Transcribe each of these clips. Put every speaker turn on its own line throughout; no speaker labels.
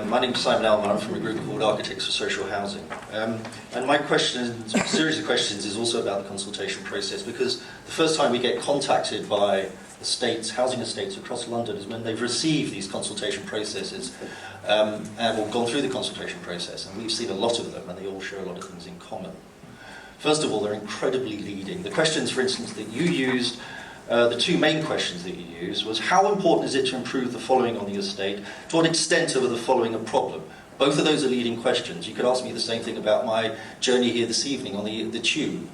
My name's Simon Elmer. I'm from a group called Architects for Social Housing. And my question, series of questions, is also about the consultation process, because the first time we get contacted by estates, housing estates across London, is when they've received these consultation processes and gone through the consultation process. And we've seen a lot of them, and they all share a lot of things in common. First of all, they're incredibly leading. The questions, for instance, that you used, the two main questions that you used was, how important is it to improve the following on the estate? To what extent are the following a problem? Both of those are leading questions. You could ask me the same thing about my journey here this evening on the tube.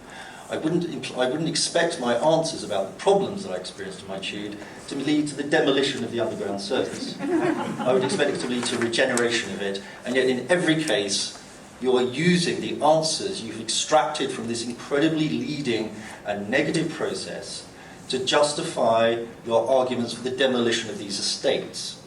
I wouldn't expect my answers about the problems that I experienced on my tube to lead to the demolition of the underground surface. I would expect it to lead to regeneration of it, and yet in every case, you're using the answers you've extracted from this incredibly leading and negative process to justify your arguments for the demolition of these estates.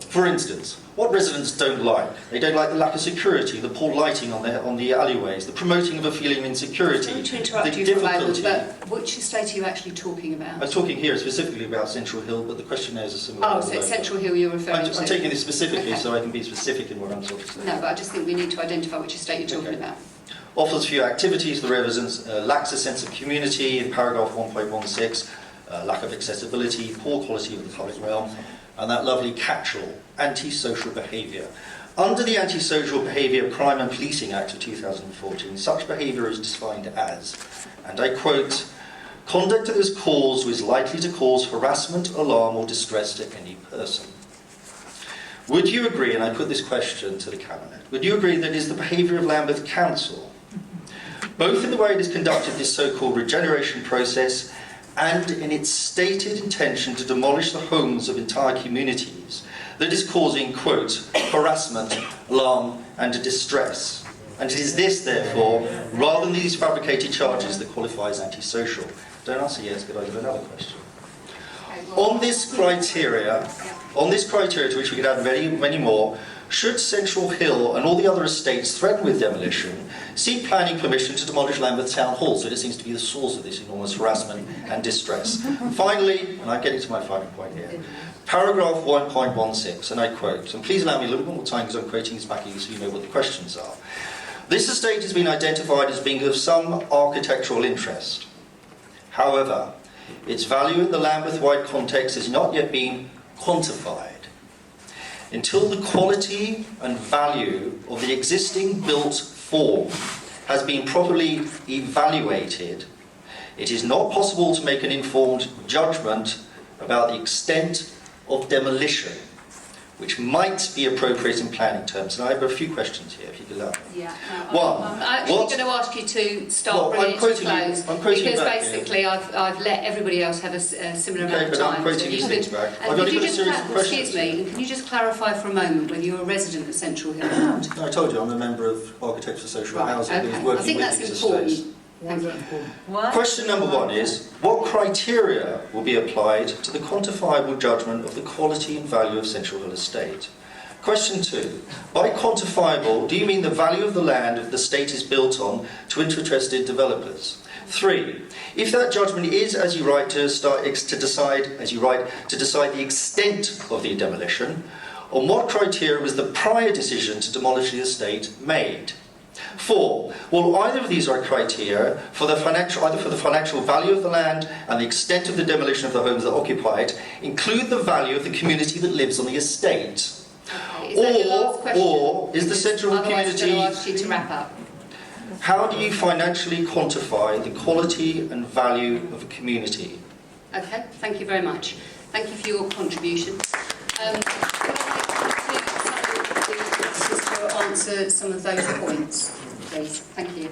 For instance, what residents don't like? They don't like the lack of security, the poor lighting on the alleyways, the promoting of a feeling of insecurity,
Sorry to interrupt
the
you
difficulty.
for a moment, but which estate are you actually talking about?
I'm talking here specifically about Central Hill, but the questionnaires are similar.
Oh, so it's Central Hill you're referring to?
I'm taking this specifically
Okay.
so I can be specific in what I'm talking about.
No, but I just think we need to identify which estate you're talking about.
Offers few activities, the residents lacks a sense of community in paragraph 1.16, lack of accessibility, poor quality of the public realm, and that lovely catch-all, antisocial behaviour. Under the Antisocial Behaviour Crime and Policing Act of 2014, such behaviour is defined as, and I quote, conduct that is caused or is likely to cause harassment, alarm or distress to any person. Would you agree, and I put this question to the Cabinet, would you agree that it is the behaviour of Lambeth Council, both in the way it has conducted this so-called regeneration process and in its stated intention to demolish the homes of entire communities, that is causing, quote, harassment, alarm and distress? And it is this, therefore, rather than these fabricated charges, that qualifies antisocial. Don't answer yes, but I have another question. On this criteria, to which we could add many, many more, should Central Hill and all the other estates threatened with demolition seek planning permission to demolish Lambeth Town Hall? So this seems to be the source of this enormous harassment and distress. Finally, and I'm getting to my final point here, paragraph 1.16, and I quote, and please allow me a little bit more time because I'm quoting this back so you know what the questions are. This estate has been identified as being of some architectural interest. However, its value in the Lambeth-wide context has not yet been quantified. Until the quality and value of the existing built form has been properly evaluated, it is not possible to make an informed judgment about the extent of demolition, which might be appropriate in planning terms. And I have a few questions here, if you could allow me.
Yeah.
One,
I'm actually going to ask you to start bringing it to close, because basically I've let everybody else have a similar amount of time.
I'm quoting these things back. I've got a series of questions.
Excuse me, can you just clarify for a moment whether you're a resident of Central Hill or not?
No, I told you I'm a member of Architects for Social Housing who's
Okay.
working
I think
with
that's
these
important.
estates.
Why is that important?
Question number one is, what criteria will be applied to the quantifiable judgment of the quality and value of Central Hill Estate? Question two, by quantifiable, do you mean the value of the land that the estate is built on to interested developers? Three, if that judgment is, as you write, to decide the extent of the demolition, on what criteria was the prior decision to demolish the estate made? Four, well, either of these are criteria for the financial value of the land and the extent of the demolition of the homes that occupy it, include the value of the community that lives on the estate.
Okay. Is that your last question?
Or is the Central Hill community...
I'm going to ask you to wrap up.
How do you financially quantify the quality and value of a community?
Okay, thank you very much. Thank you for your contribution. Could I like to answer some of those points, please? Thank you.